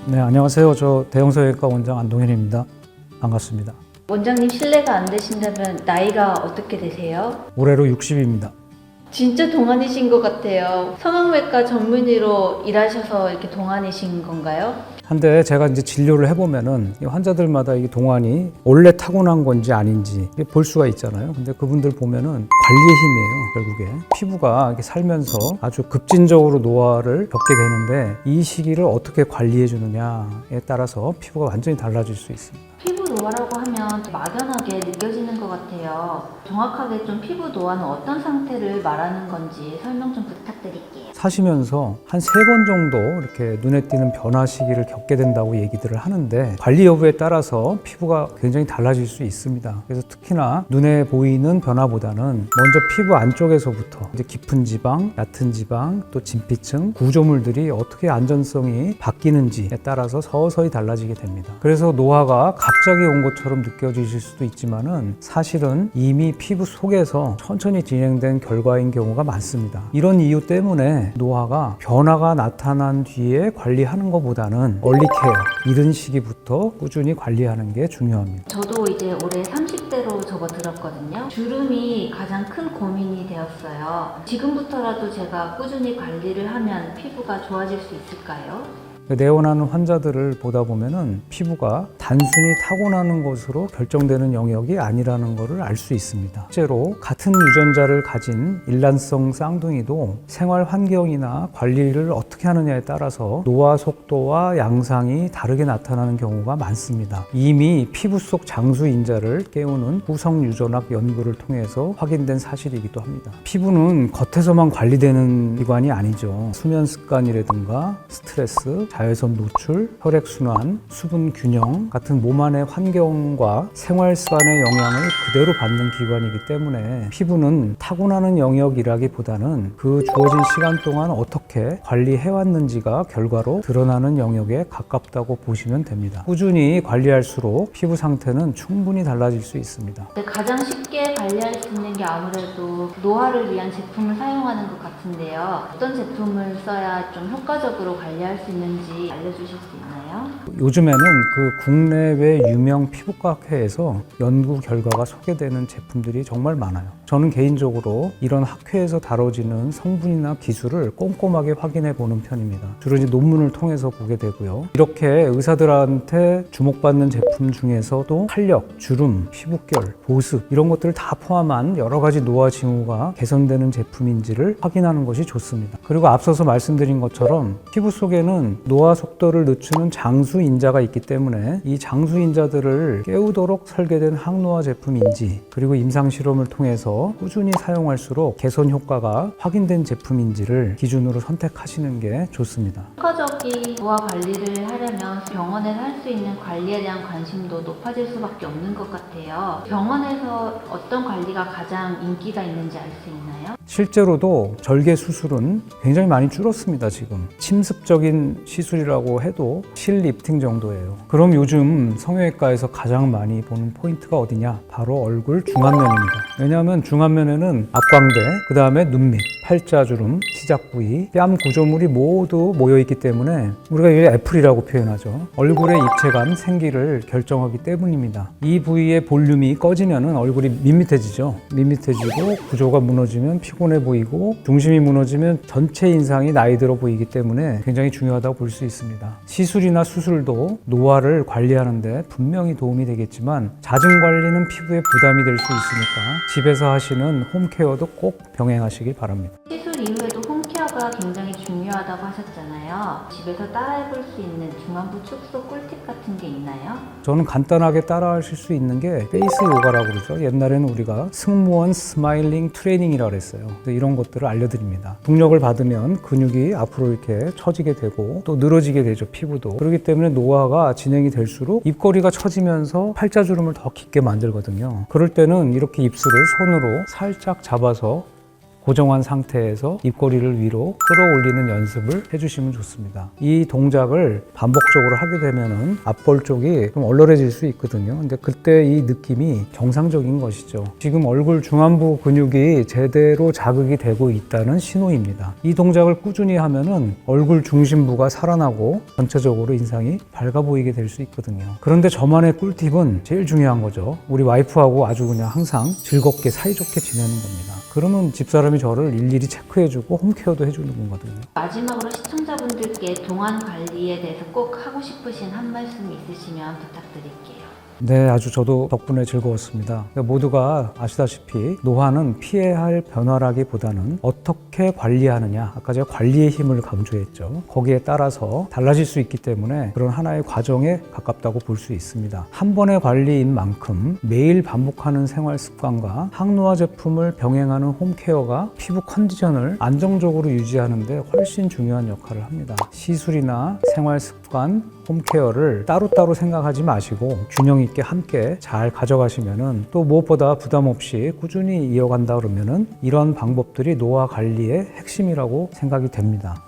네, 안녕하세요. 저 대형성형외과 원장 안동현입니다. 반갑습니다. 원장님 실례가 안 되신다면 나이가 어떻게 되세요? 올해로 60입니다. 진짜 동안이신 것 같아요. 성형외과 전문의로 일하셔서 이렇게 동안이신 건가요? 한데 제가 이제 진료를 해보면은 이 환자들마다 이 동안이 원래 타고난 건지 아닌지 볼 수가 있잖아요. 근데 그분들 보면은 관리의 힘이에요. 결국에 피부가 이렇게 살면서 아주 급진적으로 노화를 겪게 되는데 이 시기를 어떻게 관리해 주느냐에 따라서 피부가 완전히 달라질 수 있습니다. 피부 노화라고 하면 막연하게 느껴지는 것 같아요. 정확하게 좀 피부 노화는 어떤 상태를 말하는 건지 설명 좀 부탁드릴게요. 사시면서 한 3번 정도 이렇게 눈에 띄는 변화 시기를 겪게 된다고 얘기들을 하는데 관리 여부에 따라서 피부가 굉장히 달라질 수 있습니다. 그래서 특히나 눈에 보이는 변화보다는 먼저 피부 안쪽에서부터 이제 깊은 지방, 얕은 지방, 또 진피층, 구조물들이 어떻게 안전성이 바뀌는지에 따라서 서서히 달라지게 됩니다. 그래서 노화가 갑자기 온 것처럼 느껴지실 수도 있지만은 사실은 이미 피부 속에서 천천히 진행된 결과인 경우가 많습니다. 이런 이유 때문에 노화가 변화가 나타난 뒤에 관리하는 것보다는 얼리 케어, 이른 시기부터 꾸준히 관리하는 게 중요합니다. 저도 이제 올해 30대로 접어들었거든요. 주름이 가장 큰 고민이 되었어요. 지금부터라도 제가 꾸준히 관리를 하면 피부가 좋아질 수 있을까요? 내원하는 환자들을 보다 보면은 피부가 단순히 타고나는 것으로 결정되는 영역이 아니라는 것을 알 수 있습니다. 실제로 같은 유전자를 가진 일란성 쌍둥이도 생활 환경이나 관리를 어떻게 하느냐에 따라서 노화 속도와 양상이 다르게 나타나는 경우가 많습니다. 이미 피부 속 장수 인자를 깨우는 후성 유전학 연구를 통해서 확인된 사실이기도 합니다. 피부는 겉에서만 관리되는 기관이 아니죠. 수면 습관이라든가 스트레스, 자외선 노출, 혈액순환, 수분 균형 같은 몸 안의 환경과 생활 습관의 영향을 그대로 받는 기관이기 때문에 피부는 타고나는 영역이라기보다는 그 주어진 시간 동안 어떻게 관리해왔는지가 결과로 드러나는 영역에 가깝다고 보시면 됩니다. 꾸준히 관리할수록 피부 상태는 충분히 달라질 수 있습니다. 가장 쉽게 관리할 수 있는 게 아무래도 노화를 위한 제품을 사용하는 것 같은데요. 어떤 제품을 써야 좀 효과적으로 관리할 수 있는지 알려주실 수 있나요? 요즘에는 그 국내외 유명 피부과학회에서 연구 결과가 소개되는 제품들이 정말 많아요. 저는 개인적으로 이런 학회에서 다뤄지는 성분이나 기술을 꼼꼼하게 확인해 보는 편입니다. 주로 이제 논문을 통해서 보게 되고요. 이렇게 의사들한테 주목받는 제품 중에서도 탄력, 주름, 피부결, 보습 이런 것들을 다 포함한 여러 가지 노화 징후가 개선되는 제품인지를 확인하는 것이 좋습니다. 그리고 앞서서 말씀드린 것처럼 피부 속에는 노화 속도를 늦추는 장수인자가 있기 때문에 이 장수인자들을 깨우도록 설계된 항노화 제품인지 그리고 임상실험을 통해서 꾸준히 사용할수록 개선 효과가 확인된 제품인지를 기준으로 선택하시는 게 좋습니다. 효과적인 노화 관리를 하려면 병원에서 할 수 있는 관리에 대한 관심도 높아질 수밖에 없는 것 같아요. 병원에서 어떤 관리가 가장 인기가 있는지 알 수 있나요? 실제로도 절개 수술은 굉장히 많이 줄었습니다. 지금 침습적인 시술이라고 해도 실리프팅 정도예요. 그럼 요즘 성형외과에서 가장 많이 보는 포인트가 어디냐? 바로 얼굴 중안면입니다. 왜냐하면 중안면에는 앞광대, 그 다음에 눈밑, 팔자주름, 시작 부위, 뺨 구조물이 모두 모여있기 때문에 우리가 이걸 애플이라고 표현하죠. 얼굴의 입체감, 생기를 결정하기 때문입니다. 이 부위의 볼륨이 꺼지면 얼굴이 밋밋해지죠. 밋밋해지고 구조가 무너지면 피곤해 보이고 중심이 무너지면 전체 인상이 나이 들어 보이기 때문에 굉장히 중요하다고 볼 수 있습니다. 시술이나 수술도 노화를 관리하는 데 분명히 도움이 되겠지만 잦은 관리는 피부에 부담이 될 수 있으니까 집에서 하시는 홈케어도 꼭 병행하시기 바랍니다. 시술 이후에도 홈케어가 굉장히 중요하다고 하셨잖아요. 집에서 따라해볼 수 있는 중안부 축소 꿀팁 같은 게 있나요? 저는 간단하게 따라하실 수 있는 게 페이스 요가라고 그러죠. 옛날에는 우리가 승무원 스마일링 트레이닝이라고 그랬어요. 이런 것들을 알려드립니다. 중력을 받으면 근육이 앞으로 이렇게 처지게 되고 또 늘어지게 되죠. 피부도. 그렇기 때문에 노화가 진행이 될수록 입꼬리가 처지면서 팔자주름을 더 깊게 만들거든요. 그럴 때는 이렇게 입술을 손으로 살짝 잡아서 고정한 상태에서 입꼬리를 위로 끌어올리는 연습을 해주시면 좋습니다. 이 동작을 반복적으로 하게 되면은 앞볼 쪽이 좀 얼얼해질 수 있거든요. 근데 그때 이 느낌이 정상적인 것이죠. 지금 얼굴 중안부 근육이 제대로 자극이 되고 있다는 신호입니다. 이 동작을 꾸준히 하면은 얼굴 중심부가 살아나고 전체적으로 인상이 밝아 보이게 될 수 있거든요. 그런데 저만의 꿀팁은 제일 중요한 거죠. 우리 와이프하고 아주 그냥 항상 즐겁게 사이좋게 지내는 겁니다. 그러면 집사람이 저를 일일이 체크해주고 홈케어도 해주는 거거든요. 마지막으로 시청자분들께 동안 관리에 대해서 꼭 하고 싶으신 한 말씀 있으시면 부탁드릴게요. 네, 아주 저도 덕분에 즐거웠습니다. 모두가 아시다시피 노화는 피해야 할 변화라기보다는 어떻게 관리하느냐, 아까 제가 관리의 힘을 강조했죠. 거기에 따라서 달라질 수 있기 때문에 그런 하나의 과정에 가깝다고 볼 수 있습니다. 한 번의 관리인 만큼 매일 반복하는 생활 습관과 항노화 제품을 병행하는 홈케어가 피부 컨디션을 안정적으로 유지하는 데 훨씬 중요한 역할을 합니다. 시술이나 생활 습관, 홈케어를 따로따로 생각하지 마시고 균형 있게 함께 잘 가져가시면은 또 무엇보다 부담 없이 꾸준히 이어간다 그러면은 이런 방법들이 노화 관리의 핵심이라고 생각이 됩니다.